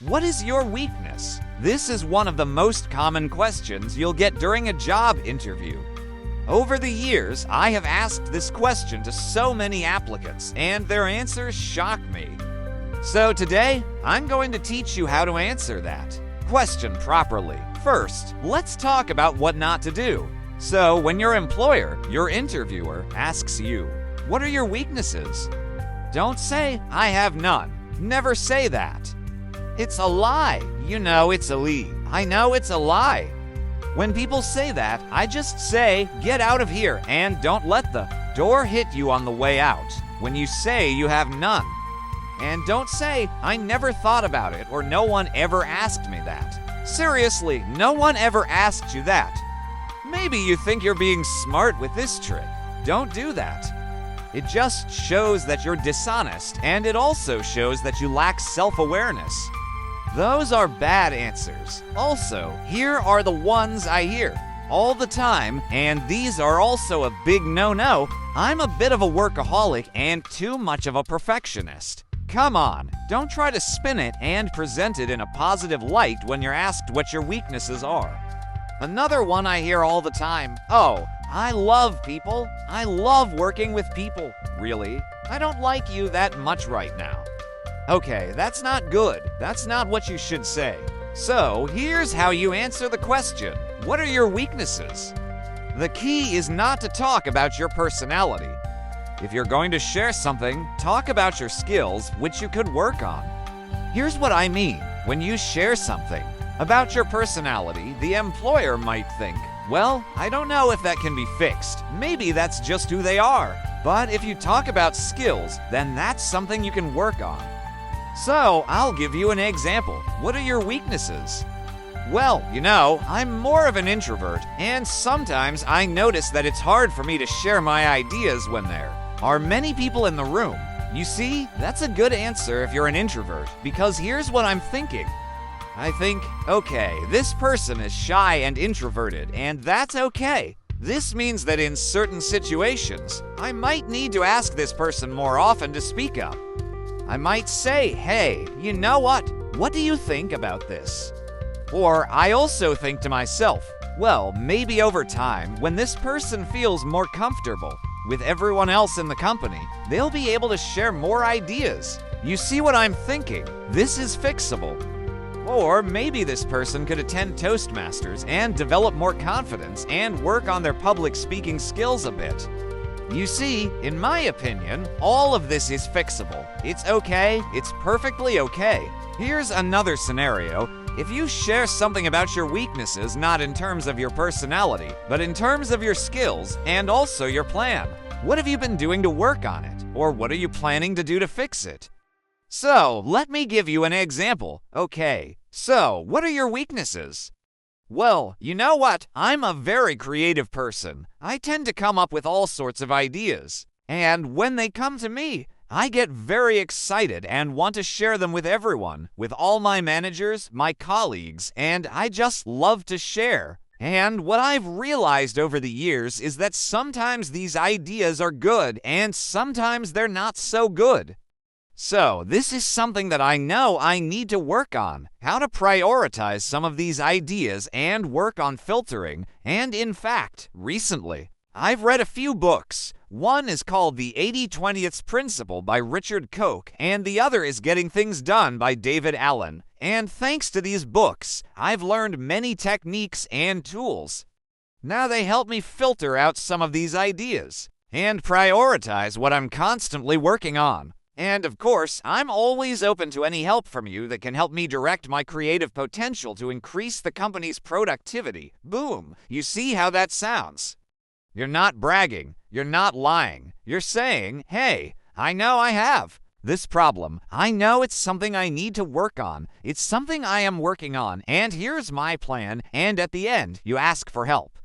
What is your weakness? This is one of the most common questions you'll get during a job interview. Over the years, I have asked this question to so many applicants, and their answers shock me. So today, I'm going to teach you how to answer that question properly. First, let's talk about what not to do. So when your employer, your interviewer, asks you, "What are your weaknesses?" Don't say, "I have none." Never say that. It's a lie. You know it's a lie. I know it's a lie. When people say that, I just say, "Get out of here," and don't let the door hit you on the way out when you say you have none. And don't say, "I never thought about it," or "No one ever asked me that." Seriously, no one ever asked you that. Maybe you think you're being smart with this trick. Don't do that. It just shows that you're dishonest, and it also shows that you lack self-awareness. Those are bad answers. Also, here are the ones I hear all the time, and these are also a big no-no. I'm a bit of a workaholic and too much of a perfectionist. Come on, don't try to spin it and present it in a positive light when you're asked what your weaknesses are. Another one I hear all the time, "Oh, I love people. I love working with people." Really? I don't like you that much right now. Okay, that's not good. That's not what you should say. So here's how you answer the question. What are your weaknesses? The key is not to talk about your personality. If you're going to share something, talk about your skills, which you could work on. Here's what I mean. When you share something about your personality, the employer might think, "Well, I don't know if that can be fixed. Maybe that's just who they are." But if you talk about skills, then that's something you can work on. So I'll give you an example. What are your weaknesses? Well, I'm more of an introvert, and sometimes I notice that it's hard for me to share my ideas when there are many people in the room. You see, that's a good answer if you're an introvert, because here's what I'm thinking. I think, okay, this person is shy and introverted, and that's okay. This means that in certain situations, I might need to ask this person more often to speak up. I might say, "Hey, you know what? What do you think about this?" Or I also think to myself, well, maybe over time, when this person feels more comfortable with everyone else in the company, they'll be able to share more ideas. You see what I'm thinking? This is fixable. Or maybe this person could attend Toastmasters and develop more confidence and work on their public speaking skills a bit. You see, in my opinion, all of this is fixable. It's okay. It's perfectly okay. Here's another scenario. If you share something about your weaknesses, not in terms of your personality, but in terms of your skills and also your plan, what have you been doing to work on it? Or what are you planning to do to fix it? So, let me give you an example. Okay, so what are your weaknesses? Well, you know what? I'm a very creative person. I tend to come up with all sorts of ideas. And when they come to me, I get very excited and want to share them with everyone, with all my managers, my colleagues, and I just love to share. And what I've realized over the years is that sometimes these ideas are good and sometimes they're not so good. So this is something that I know I need to work on, how to prioritize some of these ideas and work on filtering. And in fact, recently, I've read a few books. One is called The 80/20th Principle by Richard Koch, and the other is Getting Things Done by David Allen. And thanks to these books, I've learned many techniques and tools. Now they help me filter out some of these ideas and prioritize what I'm constantly working on. And of course, I'm always open to any help from you that can help me direct my creative potential to increase the company's productivity. Boom! You see how that sounds? You're not bragging. You're not lying. You're saying, "Hey, I know I have this problem. I know it's something I need to work on. It's something I am working on, and here's my plan." And at the end, you ask for help.